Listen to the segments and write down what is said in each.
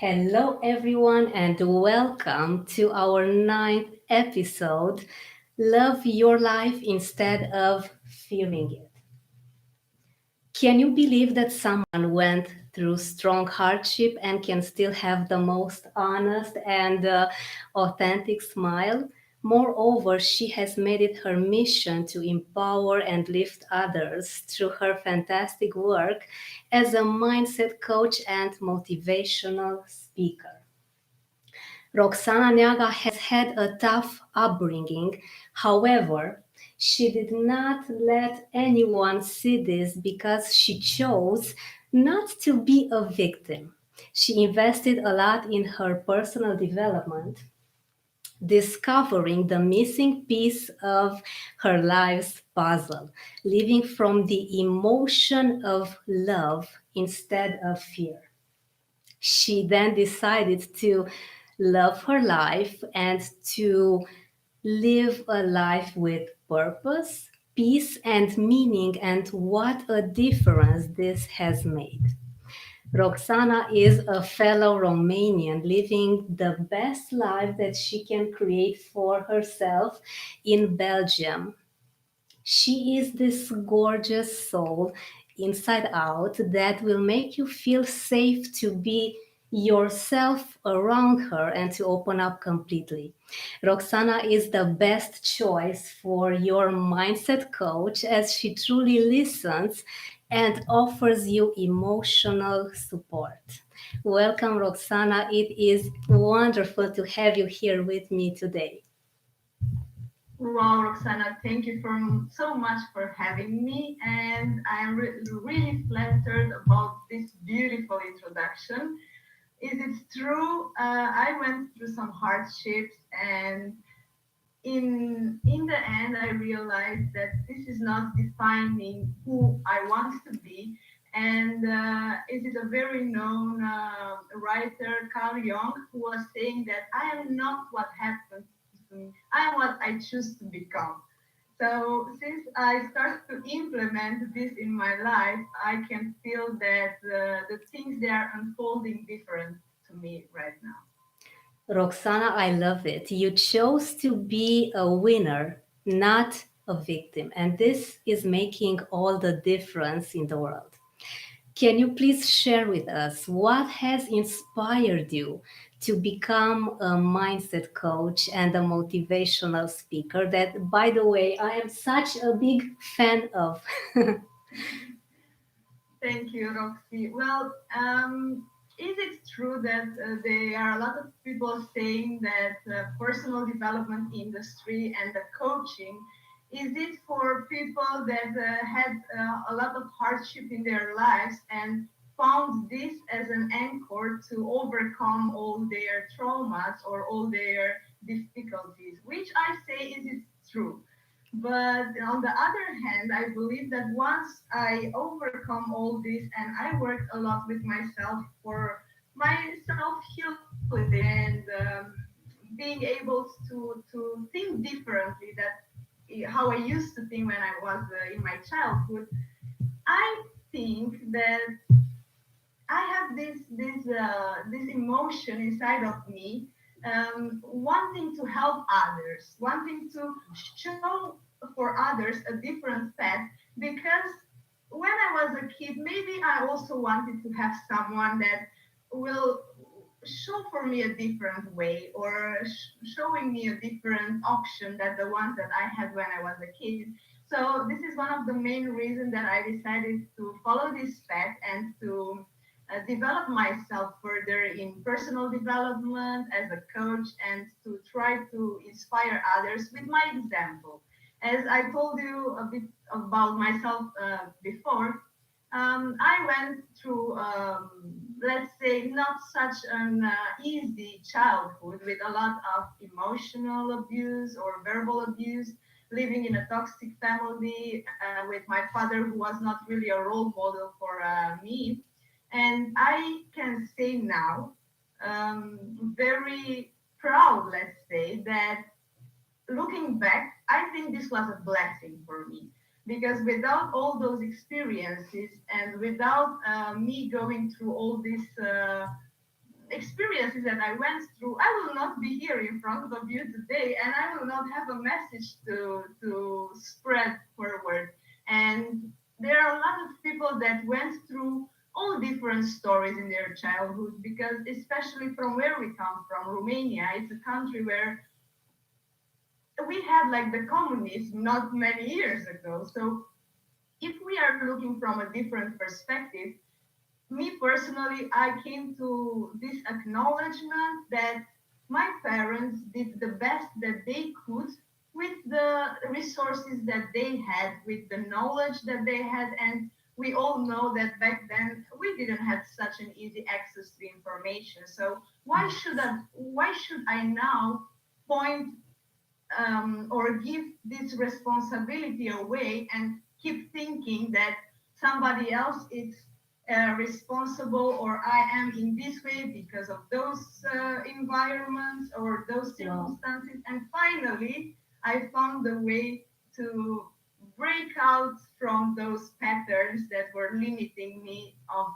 Hello, everyone, and welcome to our ninth episode Love Your Life Instead of Fearing It. Can you believe that someone went through strong hardship and can still have the most honest and authentic smile? Moreover, she has made it her mission to empower and lift others through her fantastic work as a mindset coach and motivational speaker. Roxana Neaga has had a tough upbringing. However, she did not let anyone see this because she chose not to be a victim. She invested a lot in her personal development, discovering the missing piece of her life's puzzle, living from the emotion of love instead of fear. She then decided to love her life and to live a life with purpose, peace, and meaning, and what a difference this has made. Roxana is a fellow Romanian living the best life that she can create for herself in Belgium. She is this gorgeous soul inside out that will make you feel safe to be yourself around her and to open up completely. Roxana is the best choice for your mindset coach as she truly listens and offers you emotional support. Welcome, Roxana. It is wonderful to have you here with me today. Wow, Roxana, thank you so much for having me, and I'm really flattered about this beautiful introduction. Is it true? I went through some hardships, and in the end, I realized that this is not defining who I want to be. And is it a very known writer, Carl Jung, who was saying that I am not what happens to me, I am what I choose to become. So since I started to implement this in my life, I can feel that the things they are unfolding different to me right now. Roxana, I love it. You chose to be a winner, not a victim. And this is making all the difference in the world. Can you please share with us what has inspired you to become a mindset coach and a motivational speaker that, by the way, I am such a big fan of? Thank you, Roxy. Well, is it true that there are a lot of people saying that personal development industry and the coaching is it for people that had a lot of hardship in their lives and found this as an anchor to overcome all their traumas or all their difficulties? Which I say is it true. But on the other hand, I believe that once I overcome all this and I worked a lot with myself for my self healing and being able to think differently that how I used to think when I was in my childhood, I think that I have this emotion inside of me, wanting to help others, wanting to show for others a different path. Because when I was a kid, maybe I also wanted to have someone that will show for me a different way or showing me a different option than the ones that I had when I was a kid. So this is one of the main reasons that I decided to follow this path and to develop myself further in personal development as a coach and to try to inspire others with my example. As I told you a bit about myself before, I went through, let's say, not such an easy childhood with a lot of emotional abuse or verbal abuse, living in a toxic family with my father, who was not really a role model for me. And I can say now, very proud, let's say, that looking back, I think this was a blessing for me because without all those experiences and without me going through all these experiences that I went through, I will not be here in front of you today, and I will not have a message to spread forward. And there are a lot of people that went through all different stories in their childhood, because especially from where we come from, Romania, it's a country where we had like the communism not many years ago. So if we are looking from a different perspective, me personally, I came to this acknowledgement that my parents did the best that they could with the resources that they had, with the knowledge that they had. And we all know that back then we didn't have such an easy access to information. So why should I now point or give this responsibility away and keep thinking that somebody else is responsible, or I am in this way because of those environments or those Wow. circumstances. And finally, I found a way to break out from those patterns that were limiting me of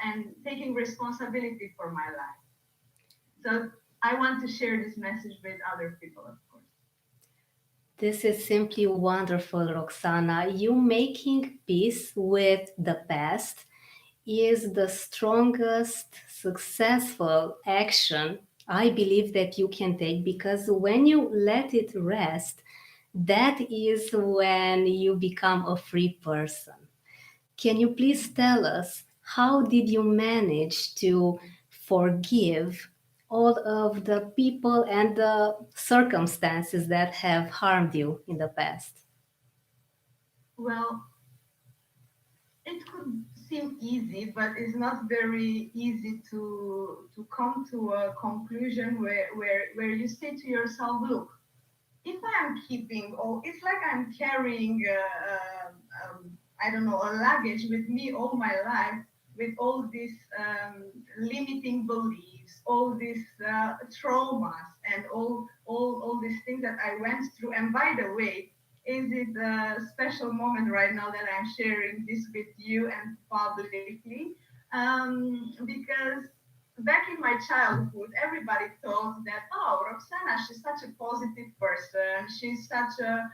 and taking responsibility for my life. So I want to share this message with other people, of course. This is simply wonderful, Roxana. You making peace with the past is the strongest successful action I believe that you can take, because when you let it rest, that is when you become a free person. Can you please tell us how did you manage to forgive all of the people and the circumstances that have harmed you in the past? Well, it could seem easy, but it's not very easy to come to a conclusion where you say to yourself, look, if I'm keeping, or it's like I'm carrying, I don't know, a luggage with me all my life, with all these limiting beliefs, all these traumas, and all these things that I went through. And by the way, is it a special moment right now that I'm sharing this with you and publicly? Because back in my childhood, everybody thought that, oh, Roxana, she's such a positive person. She's such a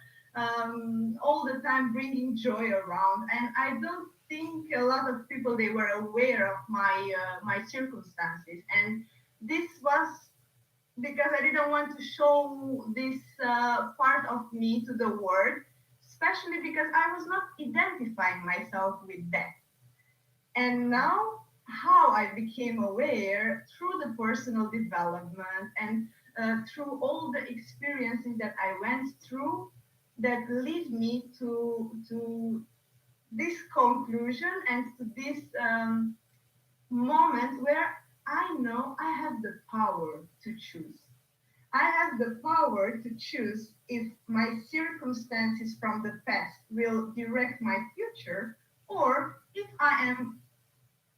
all the time bringing joy around. And I don't think a lot of people they were aware of my circumstances. And this was because I didn't want to show this part of me to the world, especially because I was not identifying myself with that. And now, how I became aware through the personal development and through all the experiences that I went through that lead me to this conclusion and to this moment where I know I have the power to choose. I have the power to choose if my circumstances from the past will direct my future, or if I am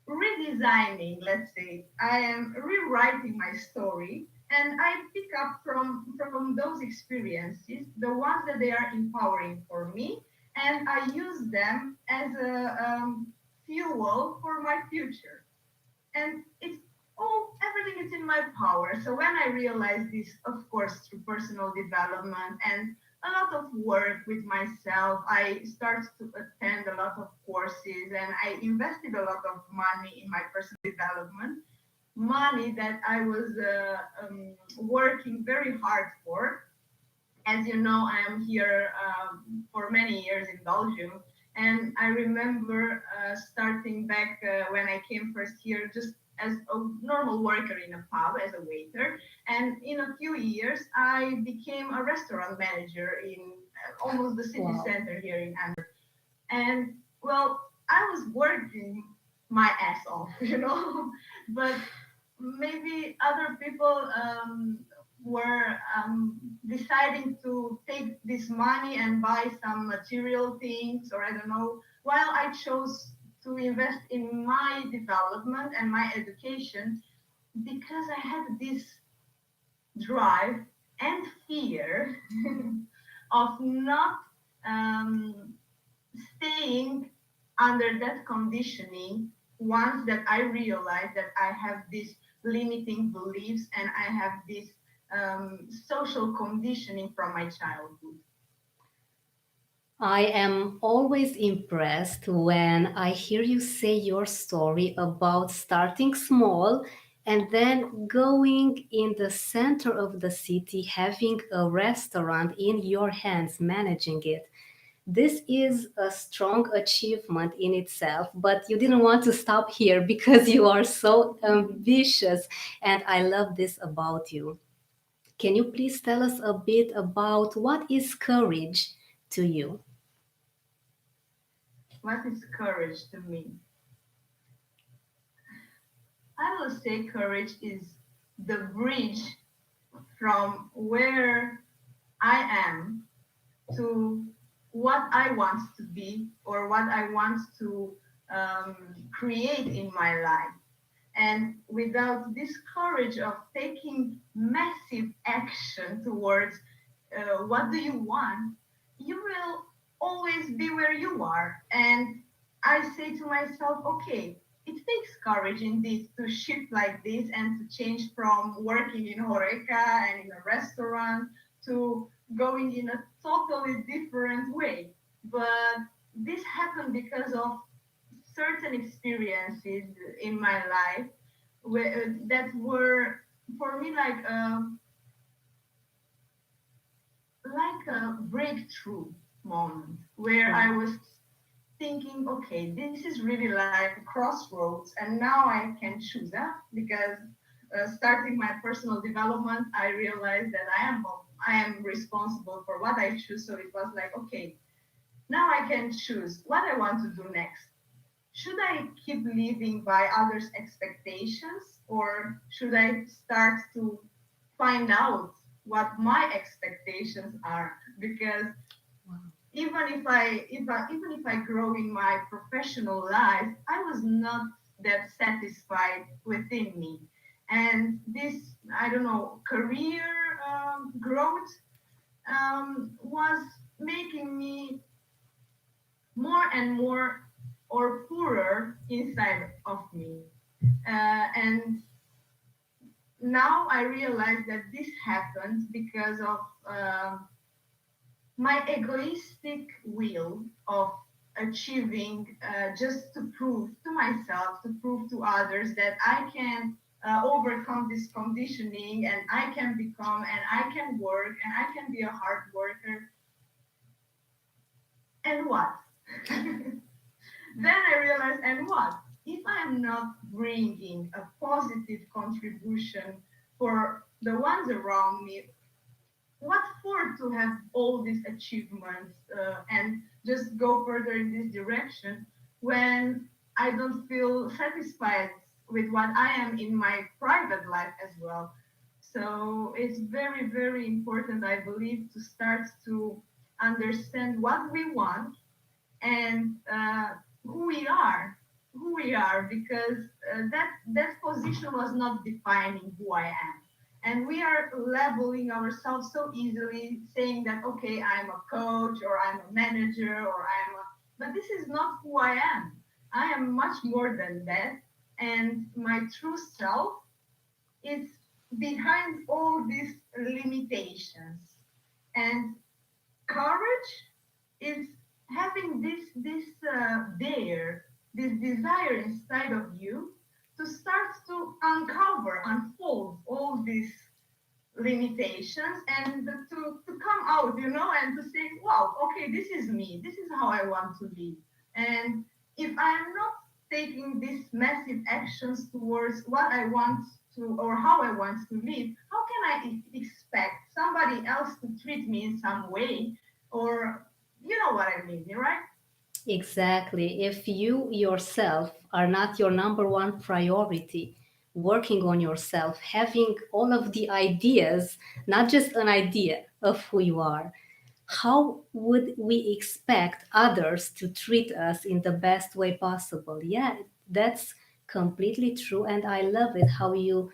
redesigning, let's say, I am rewriting my story, and I pick up from those experiences the ones that they are empowering for me, and I use them as a fuel for my future. And it's all everything is in my power. So when I realized this, of course, through personal development and a lot of work with myself, I started to attend a lot of courses, and I invested a lot of money in my personal development, money that I was working very hard for. As you know, I am here for many years in Belgium. And I remember starting back when I came first here, just as a normal worker in a pub as a waiter. And in a few years, I became a restaurant manager in almost the city Wow. center here in Antwerp. And well, I was working my ass off, but maybe other people were deciding to take this money and buy some material things, or I don't know, while I chose to invest in my development and my education because I had this drive and fear of not um, staying under that conditioning once that I realized that I have this limiting beliefs, and I have this social conditioning from my childhood. I am always impressed when I hear you say your story about starting small and then going in the center of the city, having a restaurant in your hands, managing it. This is a strong achievement in itself, but you didn't want to stop here because you are so ambitious, and I love this about you. Can you please tell us a bit about what is courage to you? What is courage to me? I will say courage is the bridge from where I am to what I want to be or what I want to create in my life. And without this courage of taking massive action towards what do you want, you will always be where you are. And I say to myself, okay, it takes courage indeed to shift like this and to change from working in Horeca and in a restaurant to going in a totally different way. But this happened because of certain experiences in my life that were for me like a breakthrough moment where I was thinking, okay, this is really like a crossroads, and now I can choose, huh? Because starting my personal development, I realized that I am responsible for what I choose. So it was like, okay, now I can choose what I want to do next. Should I keep living by others' expectations, or should I start to find out what my expectations are? Because even if I grow in my professional life, I was not that satisfied within me, and this, I don't know, career growth was making me more and more or poorer inside of me. And now I realize that this happens because of my egoistic will of achieving just to prove to myself, to prove to others that I can overcome this conditioning and I can become and I can work and I can be a hard worker. And what? Then I realized, and what? If I'm not bringing a positive contribution for the ones around me, what for to have all these achievements and just go further in this direction when I don't feel satisfied with what I am in my private life as well? So it's very, very important, I believe, to start to understand what we want and who we are, because that position was not defining who I am, and we are labeling ourselves so easily, saying that okay, I'm a coach or I'm a manager or but this is not who I am. I am much more than that, and my true self is behind all these limitations. And courage is having this dare, this desire inside of you to start to uncover, unfold all these limitations and to come out, and to say, wow, okay, this is me, this is how I want to live. And if I am not taking these massive actions towards what I want to or how I want to live, how can I expect somebody else to treat me in some way? Or you know what I mean, right? Exactly. If you yourself are not your number one priority, working on yourself, having all of the ideas, not just an idea of who you are, how would we expect others to treat us in the best way possible? Yeah, that's completely true. And I love it how you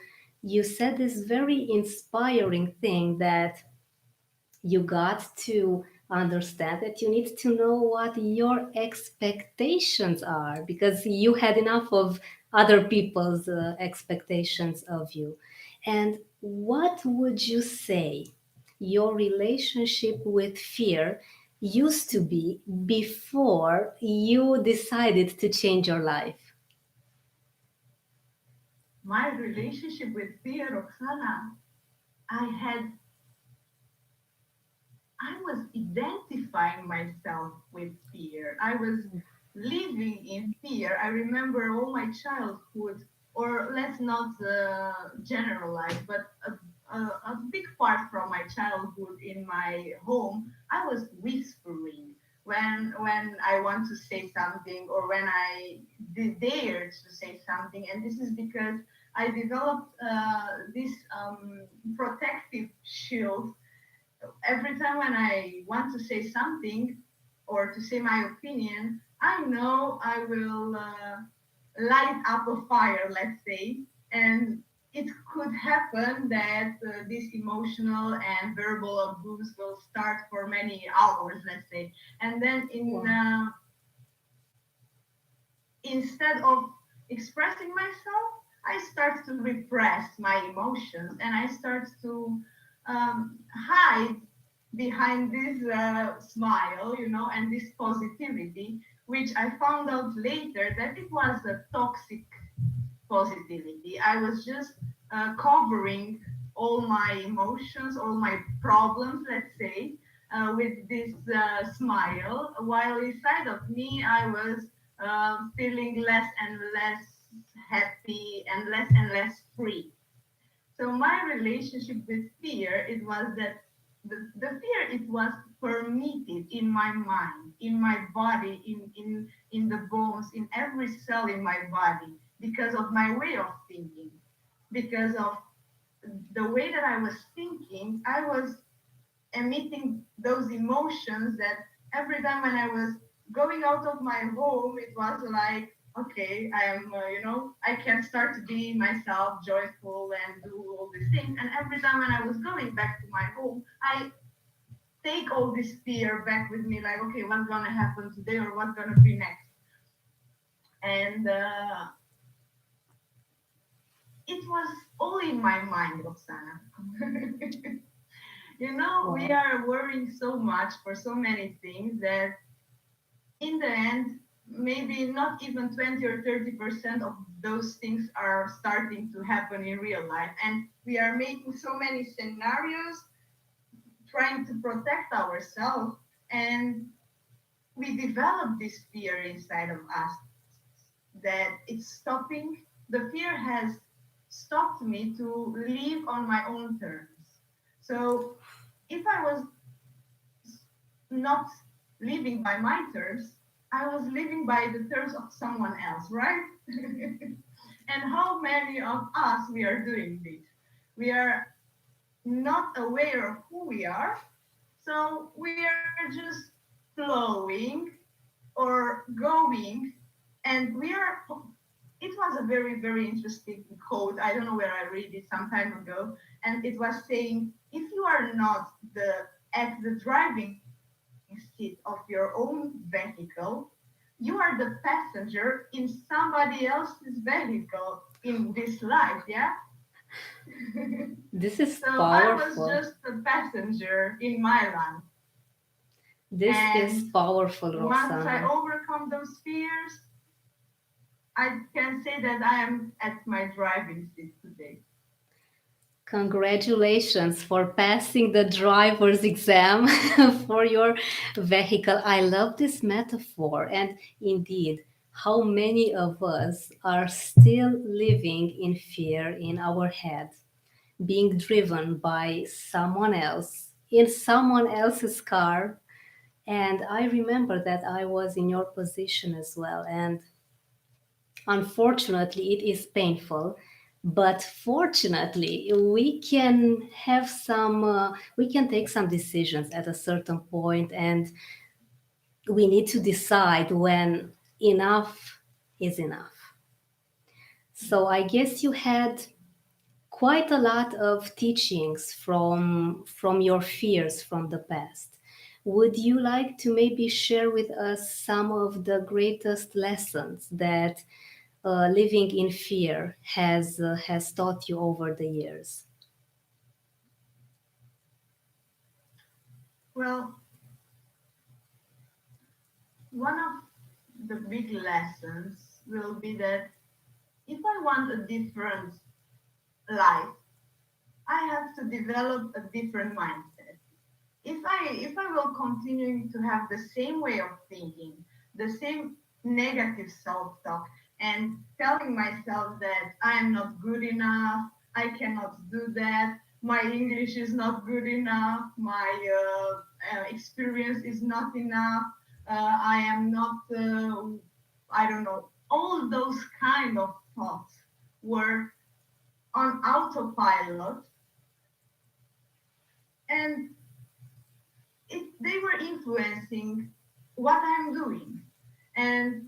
said this very inspiring thing that you got to understand that you need to know what your expectations are because you had enough of other people's expectations of you. And what would you say your relationship with fear used to be before you decided to change your life? My relationship with fear, Roxana, I had I was identifying myself with fear. I was living in fear. I remember all my childhood, or let's not generalize, but a big part from my childhood in my home, I was whispering when I want to say something or when I dared to say something, and this is because I developed this protective shield every time when I want to say something or to say my opinion, I know I will light up a fire, let's say, and it could happen that this emotional and verbal abuse will start for many hours, let's say, and then Wow. instead of expressing myself, I start to repress my emotions and I start to hide behind this smile, and this positivity, which I found out later that it was a toxic positivity. I was just covering all my emotions, all my problems, let's say, with this smile, while inside of me, I was feeling less and less happy and less free. So my relationship with fear, it was that the fear, it was permitted in my mind, in my body, in the bones, in every cell in my body, because of my way of thinking, because of the way that I was thinking. I was emitting those emotions that every time when I was going out of my home, it was like, okay, I am, I can start to be myself, joyful, and do all these things. And every time when I was going back to my home, I take all this fear back with me, like, okay, what's gonna happen today or what's gonna be next? And it was all in my mind, Roxana. We Wow. are worrying so much for so many things that in the end, maybe not even 20 or 30% of those things are starting to happen in real life. And we are making so many scenarios trying to protect ourselves. And we develop this fear inside of us that it's stopping. The fear has stopped me to live on my own terms. So if I was not living by my terms, I was living by the terms of someone else, right? And how many of us we are doing this? We are not aware of who we are, so we are just flowing or going, and we are. It was a very, very interesting quote. I don't know where I read it some time ago, and it was saying, if you are not at the driving seat of your own vehicle, you are the passenger in somebody else's vehicle in this life, yeah? This is So I was powerful. just a passenger in my life. This is And powerful, once I Roxana. overcome those fears, I can say that I am at my driving seat today. Congratulations for passing the driver's exam for your vehicle. I love this metaphor. And indeed, how many of us are still living in fear in our head, being driven by someone else in someone else's car? And I remember that I was in your position as well. And unfortunately, it is painful, but fortunately, we can take some decisions at a certain point, and we need to decide when enough is enough. So I guess you had quite a lot of teachings from your fears from the past. Would you like to maybe share with us some of the greatest lessons that living in fear has taught you over the years? Well, one of the big lessons will be that if I want a different life, I have to develop a different mindset. If I will continue to have the same way of thinking, the same negative self-talk, and telling myself that I am not good enough, I cannot do that, my English is not good enough, my experience is not enough, I am not, I don't know, all those kind of thoughts were on autopilot, and they were influencing what I'm doing. And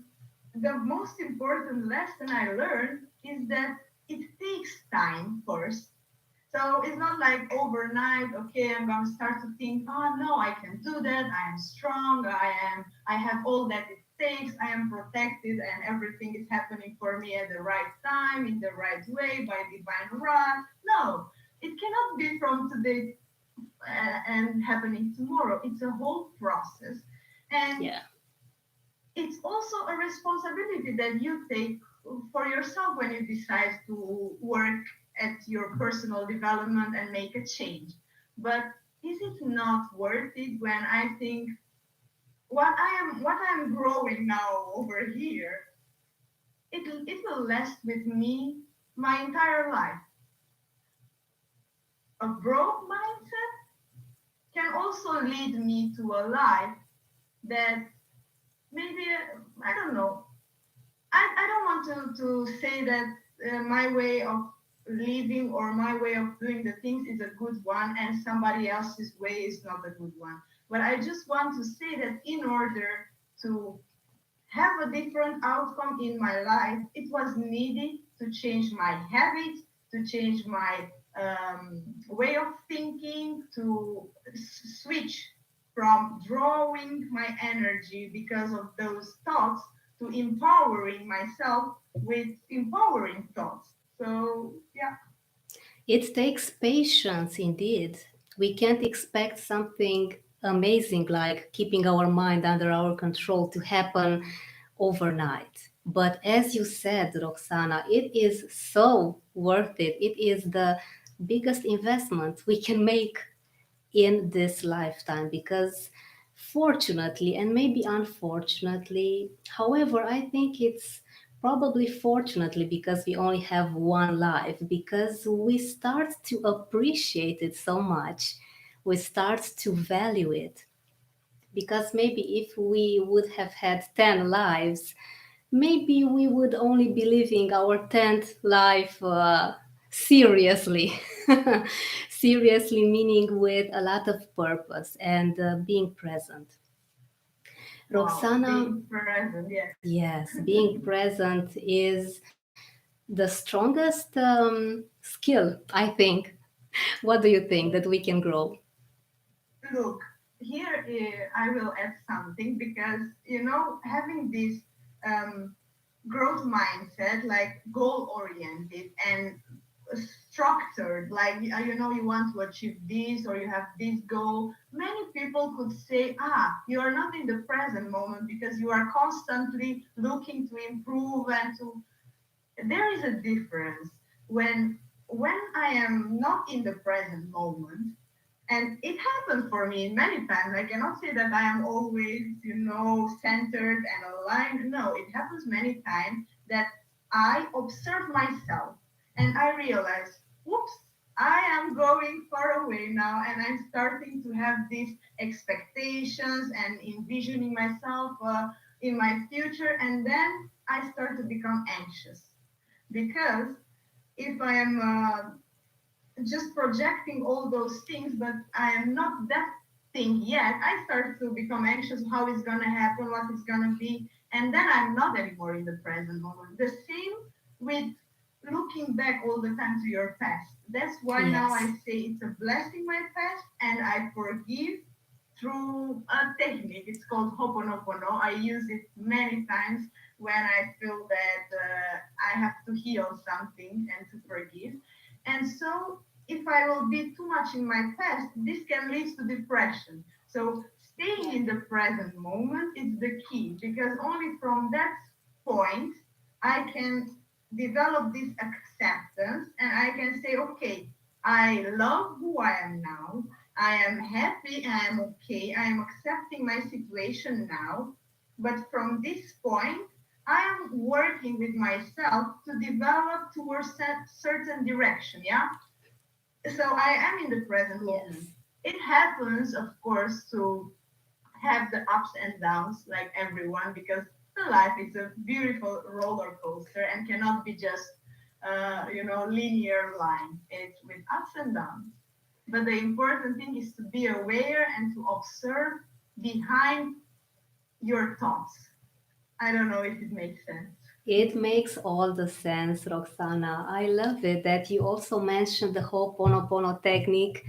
the most important lesson I learned is that it takes time first. So it's not like overnight, okay, I'm gonna start to think, oh no, I can do that, I am strong, I have all that it takes, I am protected and everything is happening for me at the right time, in the right way, by divine right. No, it cannot be from today and happening tomorrow. It's a whole process. And Yeah. it's also a responsibility that you take for yourself when you decide to work at your personal development and make a change. But is it not worth it when I think what I'm growing now over here, it will last with me my entire life. A broke mindset can also lead me to a life that maybe I don't know. I don't want to say that my way of living or my way of doing the things is a good one and somebody else's way is not a good one. But I just want to say that in order to have a different outcome in my life, it was needed to change my habits, to change my way of thinking, to switch from drawing my energy because of those thoughts to empowering myself with empowering thoughts. So, yeah. It takes patience indeed. We can't expect something amazing like keeping our mind under our control to happen overnight. But as you said, Roxana, it is so worth it. It is the biggest investment we can make in this lifetime because fortunately and maybe unfortunately, however, I think it's probably fortunately because we only have one life, because we start to appreciate it so much, we start to value it. Because maybe if we would have had 10 lives, maybe we would only be living our 10th life seriously. Seriously, meaning with a lot of purpose and being present. Wow, Roxana, being present, yes. yes, being present is the strongest skill, I think. What do you think that we can grow? Look, here I will add something because, having this um, growth mindset, like goal oriented and structured, like you want to achieve this or you have this goal, many people could say, you are not in the present moment because you are constantly looking to improve and to. There is a difference when I am not in the present moment, and it happened for me many times. I cannot say that I am always, centered and aligned. No, it happens many times that I observe myself and I realize, whoops, I am going far away now and I'm starting to have these expectations and envisioning myself in my future. And then I start to become anxious because if I am just projecting all those things, but I am not that thing yet, I start to become anxious how it's gonna happen, what it's gonna be, and then I'm not anymore in the present moment. The same with looking back all the time to your past. That's why now I Yes. say it's a blessing my past and I forgive through a technique. It's called Hoponopono. I use it many times when I feel that I have to heal something and to forgive. And so, if I will be too much in my past, this can lead to depression. So, staying Yeah. in the present moment is the key because only from that point I can develop this acceptance and I can say, okay, I love who I am now. I am happy, I am okay, I am accepting my situation now. But from this point, I am working with myself to develop towards a certain direction. Yeah. So I am in the present moment. Yes. It happens, of course, to have the ups and downs like everyone because the life is a beautiful roller coaster and cannot be just linear line. It's with ups and downs. But the important thing is to be aware and to observe behind your thoughts. I don't know if it makes sense. It makes all the sense, Roxana. I love it that you also mentioned the Ho'oponopono technique.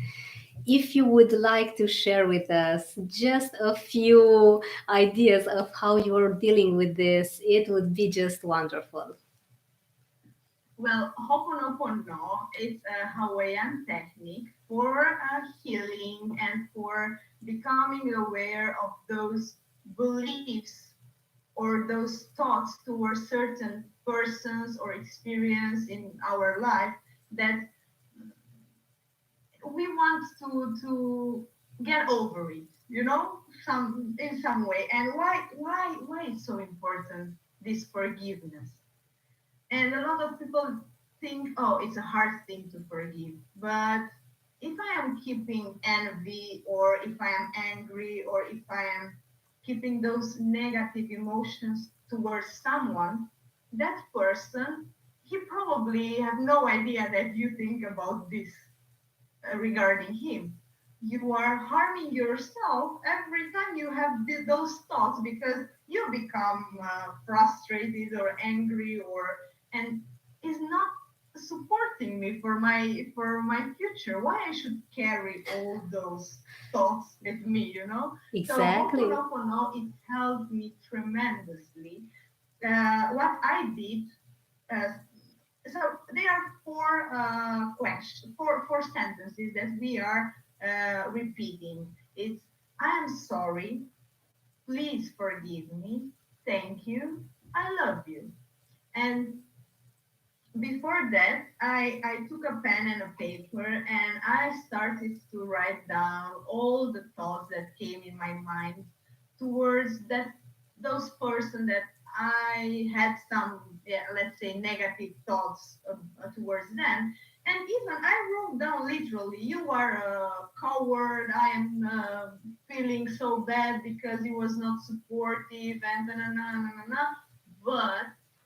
If you would like to share with us just a few ideas of how you're dealing with this, it would be just wonderful. Well, Ho'oponopono is a Hawaiian technique for healing and for becoming aware of those beliefs or those thoughts towards certain persons or experience in our life that we want to get over it, some in some way. And why it's so important, this forgiveness. And a lot of people think, oh, it's a hard thing to forgive. But if I am keeping envy, or if I am angry, or if I am keeping those negative emotions towards someone, that person, he probably have no idea that you think about this regarding him. You are harming yourself every time you have those thoughts because you become frustrated or angry, or and is not supporting me for my future. Why I should carry all those thoughts with me? So Exactly. Ho'oponopono, it helped me tremendously. What I did, uh, so there are four sentences that we are repeating. It's I am sorry, please forgive me, thank you, I love you. And before that, I took a pen and a paper and I started to write down all the thoughts that came in my mind towards those person that I had some, yeah, let's say, negative thoughts towards them. And even I wrote down literally, you are a coward. I am feeling so bad because he was not supportive and na na na na na na. But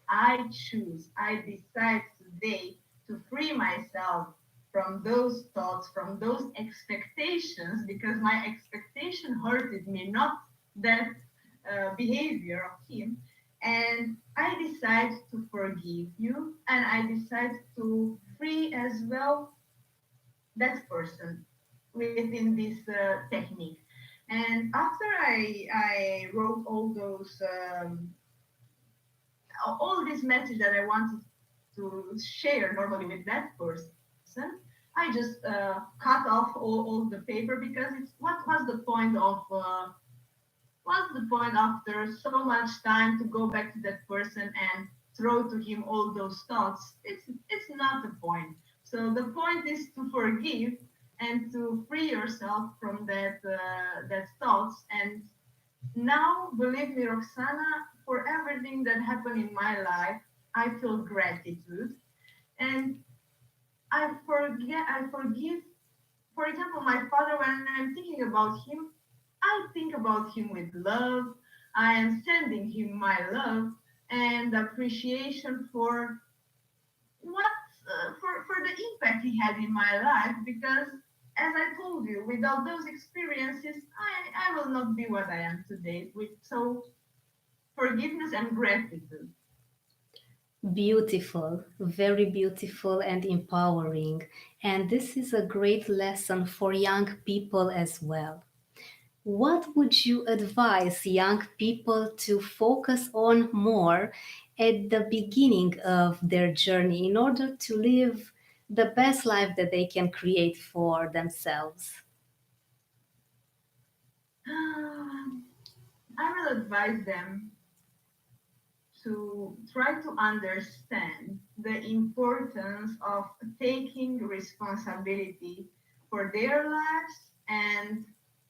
I decide today to free myself from those thoughts, from those expectations, because my expectation hurted me, not that behavior of him. And I decide to forgive you, and I decide to free as well that person within this technique. And after I wrote all this message that I wanted to share normally with that person, I just cut off all the paper because it's what's the point after so much time to go back to that person and throw to him all those thoughts? It's not the point. So the point is to forgive and to free yourself from that thoughts. And now, believe me, Roxana, for everything that happened in my life, I feel gratitude and I forgive. For example, my father, when I'm thinking about him, I think about him with love. I am sending him my love and appreciation for for the impact he had in my life because as I told you, without those experiences, I will not be what I am today. With so forgiveness and gratitude. Beautiful, very beautiful and empowering. And this is a great lesson for young people as well. What would you advise young people to focus on more at the beginning of their journey in order to live the best life that they can create for themselves? I will advise them to try to understand the importance of taking responsibility for their lives and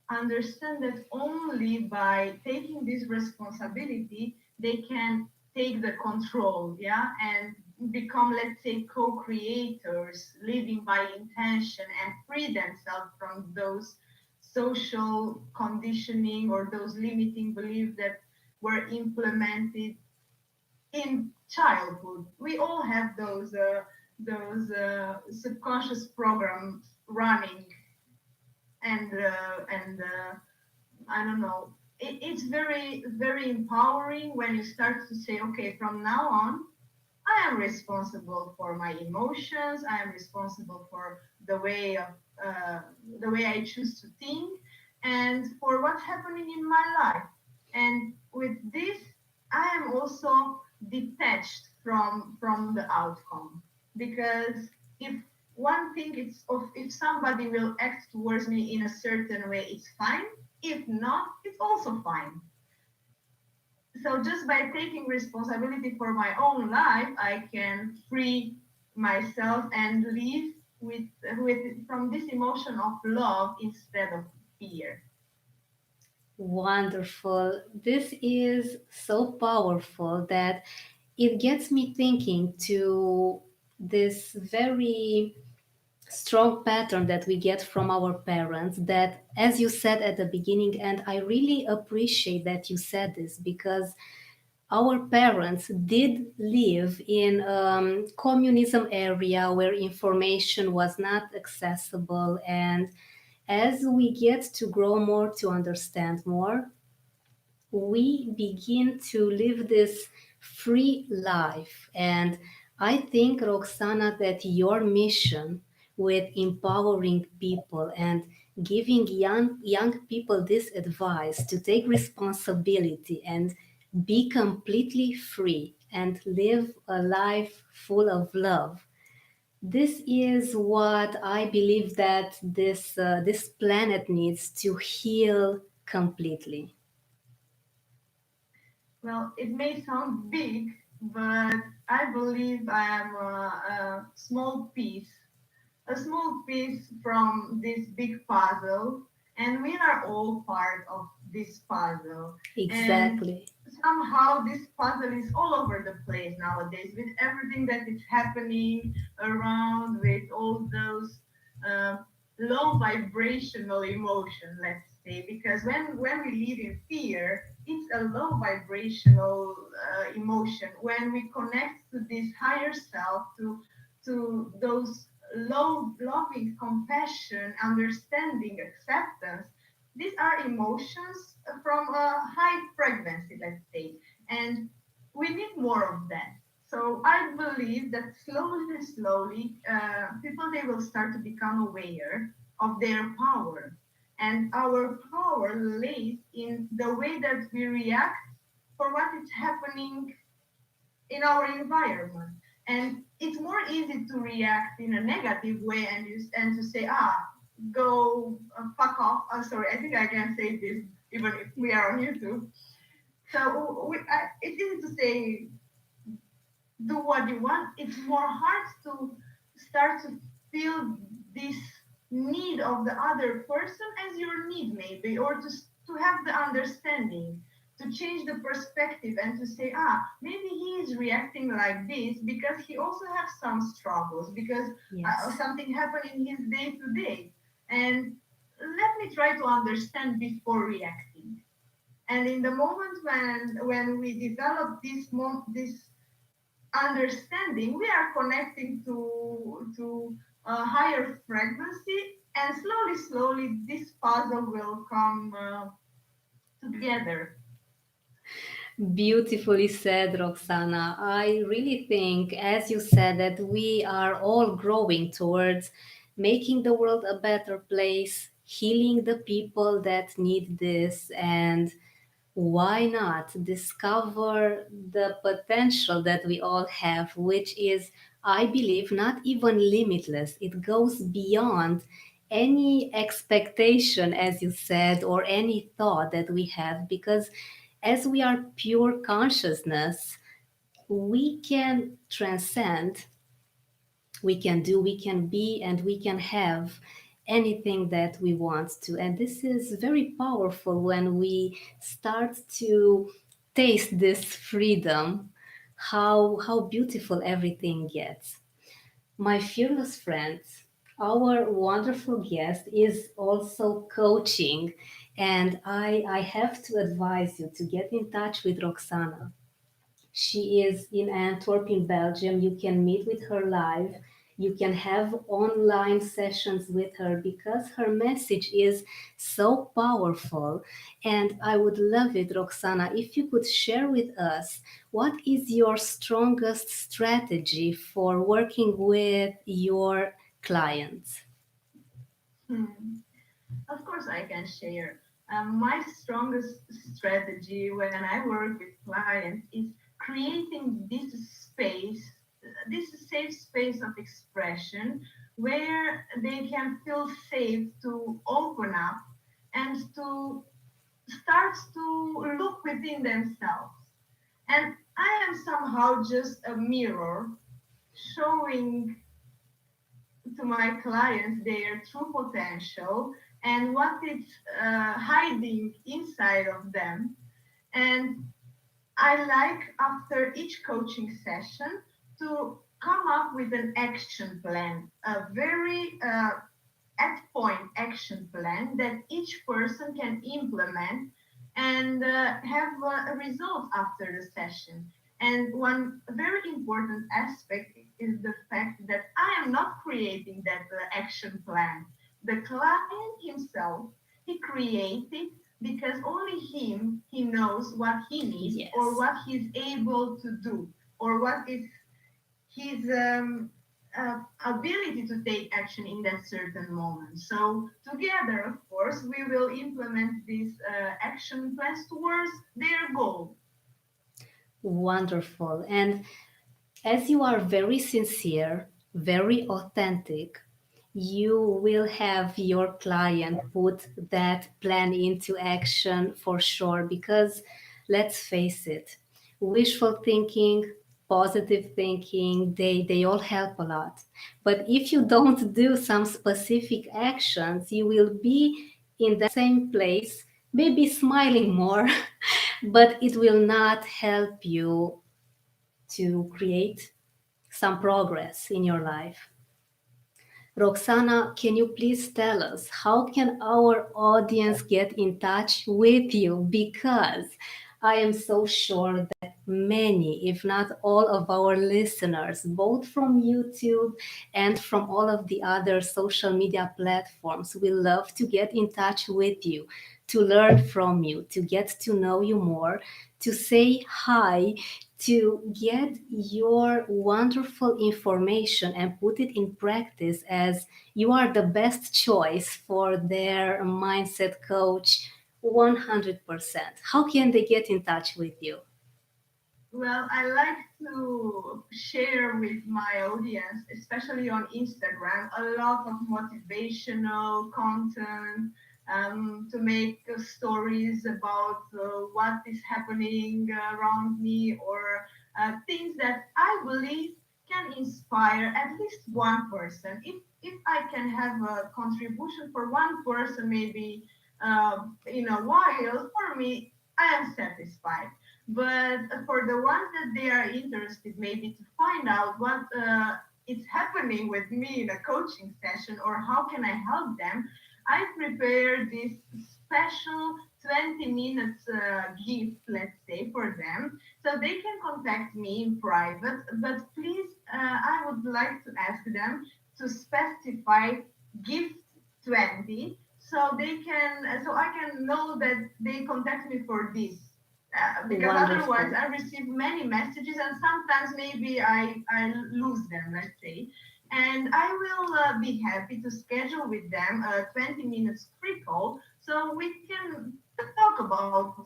understand that only by taking this responsibility they can take the control, yeah, and become, let's say, co-creators, living by intention and free themselves from those social conditioning or those limiting beliefs that were implemented in childhood. We all have those subconscious programs running, and I don't know. It's very empowering when you start to say, okay, from now on, I am responsible for my emotions. I am responsible for the way of uh, the way I choose to think and for what's happening in my life. And with this, I am also detached from the outcome, because if one thing is of if somebody will act towards me in a certain way, it's fine. If not, it's also fine. So just by taking responsibility for my own life, I can free myself and live with from this emotion of love instead of fear. Wonderful. This is so powerful that it gets me thinking to this very strong pattern that we get from our parents that, as you said at the beginning, and I really appreciate that you said this, because our parents did live in communism area where information was not accessible. And as we get to grow more, to understand more, we begin to live this free life. And I think, Roxana, that your mission with empowering people and giving young people this advice to take responsibility and be completely free and live a life full of love, this is what I believe that this planet needs to heal completely. Well, it may sound big, but I believe I am a small piece from this big puzzle, and we are all part of this puzzle. And Exactly. somehow this puzzle is all over the place nowadays, with everything that is happening around, with all those uh, low vibrational emotion, let's say, because when we live in fear, it's a low vibrational emotion. When we connect to this higher self, to those low loving compassion, understanding, acceptance, these are emotions from a high frequency, let's say, and we need more of that. So I believe that slowly, people, they will start to become aware of their power, and our power lays in the way that we react for what is happening in our environment. And it's more easy to react in a negative way and to say, go fuck off. I'm sorry, I think I can say this even if we are on YouTube. So it's easy to say, do what you want. It's more hard to start to feel this need of the other person as your need, maybe, or to have the understanding, to change the perspective and to say, maybe he is reacting like this because he also has some struggles, because Yes. something happened in his day to day. And let me try to understand before reacting. And in the moment when we develop this understanding, we are connecting to a higher frequency, and slowly this puzzle will come together. Beautifully said, Roxana. I really think, as you said, that we are all growing towards making the world a better place, healing the people that need this, and why not discover the potential that we all have, which is, I believe, not even limitless. It goes beyond any expectation, as you said, or any thought that we have, because as we are pure consciousness, we can transcend, we can do, we can be, and we can have anything that we want to. And this is very powerful when we start to taste this freedom, how beautiful everything gets. My fearless friends, our wonderful guest is also coaching, and I have to advise you to get in touch with Roxana. She is in Antwerp, in Belgium. You can meet with her live. You can have online sessions with her because her message is so powerful. And I would love it, Roxana, if you could share with us what is your strongest strategy for working with your clients? Hmm. Of course, I can share. My strongest strategy when I work with clients is creating this space, this safe space of expression where they can feel safe to open up and to start to look within themselves. And I am somehow just a mirror showing to my clients their true potential and what is hiding inside of them. And I like after each coaching session to come up with an action plan, a very at point action plan that each person can implement and have results after the session. And one very important aspect is the fact that I am not creating that action plan. The client himself, he created because only he knows what he needs or Yes. what he's able to do or what is his ability to take action in that certain moment. So together, of course, we will implement these action plans towards their goal. Wonderful. And as you are very sincere, very authentic, you will have your client put that plan into action for sure. Because let's face it, wishful thinking, positive thinking, they all help a lot. But if you don't do some specific actions, you will be in that same place, maybe smiling more, but it will not help you to create some progress in your life. Roxana, can you please tell us how can our audience get in touch with you? Because I am so sure that many, if not all of our listeners, both from YouTube and from all of the other social media platforms, will love to get in touch with you, to learn from you, to get to know you more, to say hi, to get your wonderful information and put it in practice, as you are the best choice for their mindset coach 100%. How can they get in touch with you? Well, I like to share with my audience, especially on Instagram, a lot of motivational content to make stories about what is happening around me or things that I believe can inspire at least one person. If I can have a contribution for one person, maybe in a while, for me, I am satisfied. But for the ones that they are interested, maybe to find out what is happening with me in a coaching session or how can I help them, I prepare this special 20 minutes gift, let's say, for them. So they can contact me in private, but please, I would like to ask them to specify gift 20 so they can so I can know that they contact me for this because otherwise Wonderful. I receive many messages and sometimes maybe I lose them, let's say. And I will be happy to schedule with them a 20 minutes free call so we can talk about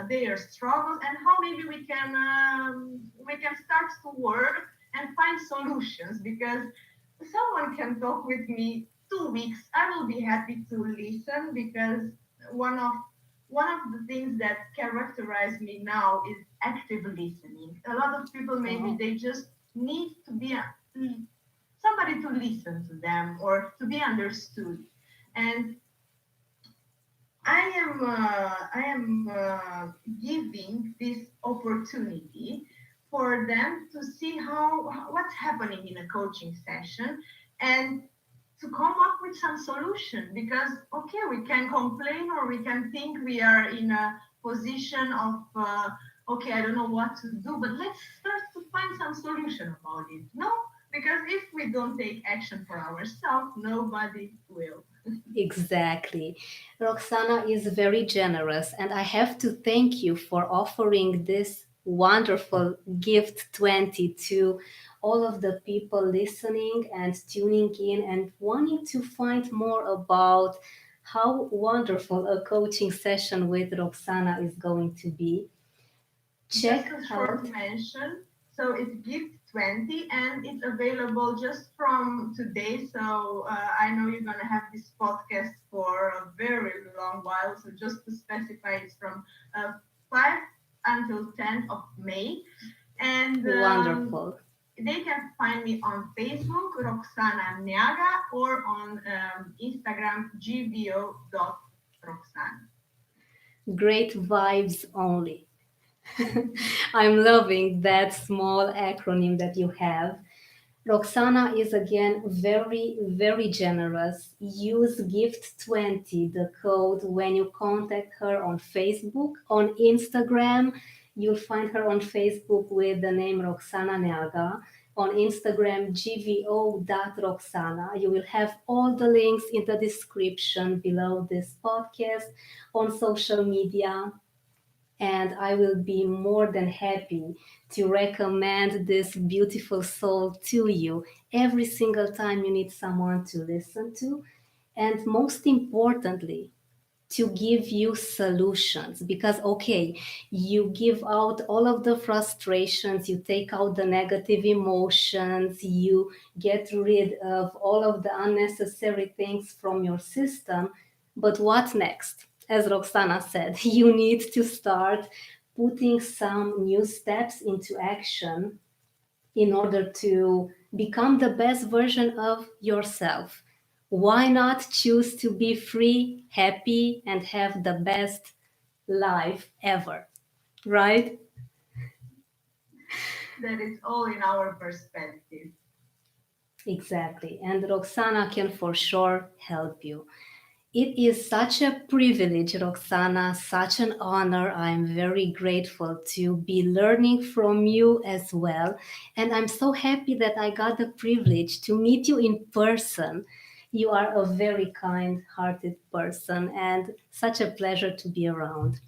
their struggles and how maybe we can start to work and find solutions, because someone can talk with me 2 weeks. I will be happy to listen, because one of one of the things that characterize me now is active listening. A lot of people, maybe Oh, they just need to be somebody to listen to them or to be understood. And I am giving this opportunity for them to see what's happening in a coaching session, and to come up with some solution. Because okay, we can complain or we can think we are in a position of okay, I don't know what to do, but let's start to find some solution about it. No, because if we don't take action for ourselves, nobody will. exactly. Roxana is very generous, and I have to thank you for offering this wonderful gift 20 to all of the people listening and tuning in and wanting to find more about how wonderful a coaching session with Roxana is going to be. Just Check a short out. mention. So it's gift 20 and it's available just from today. So I know you're going to have this podcast for a very long while. So just to specify, it's from 5 until 10th of May. And Wonderful. they can find me on Facebook, Roxana Neaga, or on Instagram, gbo.roxana. Great vibes only. I'm loving that small acronym that you have. Roxana is again very, very generous. Use gift20, the code, when you contact her on Facebook, on Instagram. You'll find her on Facebook with the name Roxana Neaga. On Instagram, gvo.roxana. You will have all the links in the description below this podcast, on social media, and I will be more than happy to recommend this beautiful soul to you every single time you need someone to listen to. And most importantly, to give you solutions, because okay, you give out all of the frustrations, you take out the negative emotions, you get rid of all of the unnecessary things from your system. But what next? As Roxana said, you need to start putting some new steps into action in order to become the best version of yourself. Why not choose to be free, happy, and have the best life ever? Right? That is all in our perspective. Exactly. And Roxana can for sure help you. It is such a privilege, Roxana, such an honor. I'm very grateful to be learning from you as well. And I'm so happy that I got the privilege to meet you in person. You are a very kind hearted person and such a pleasure to be around.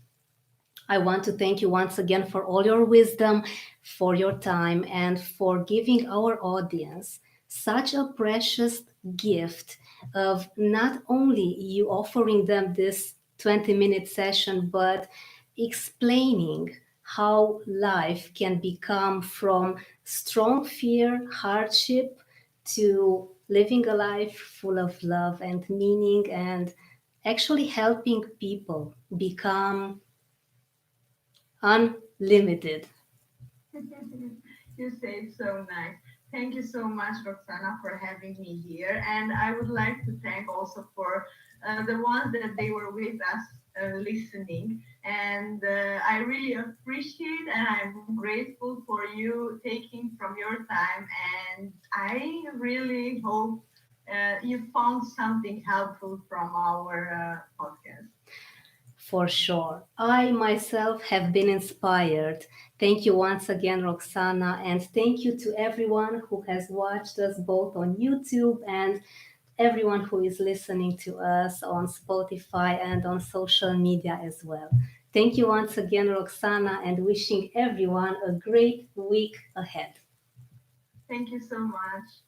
I want to thank you once again for all your wisdom, for your time, and for giving our audience such a precious gift of not only you offering them this 20-minute session, but explaining how life can become from strong fear, hardship, to living a life full of love and meaning, and actually helping people become unlimited. You say it so nice. Thank you so much, Roxana, for having me here. And I would like to thank also for the ones that they were with us listening. And I really appreciate and I'm grateful for you taking from your time. And I really hope you found something helpful from our podcast. For sure. I myself have been inspired. Thank you once again, Roxana, and thank you to everyone who has watched us both on YouTube and everyone who is listening to us on Spotify and on social media as well. Thank you once again, Roxana, and wishing everyone a great week ahead. Thank you so much.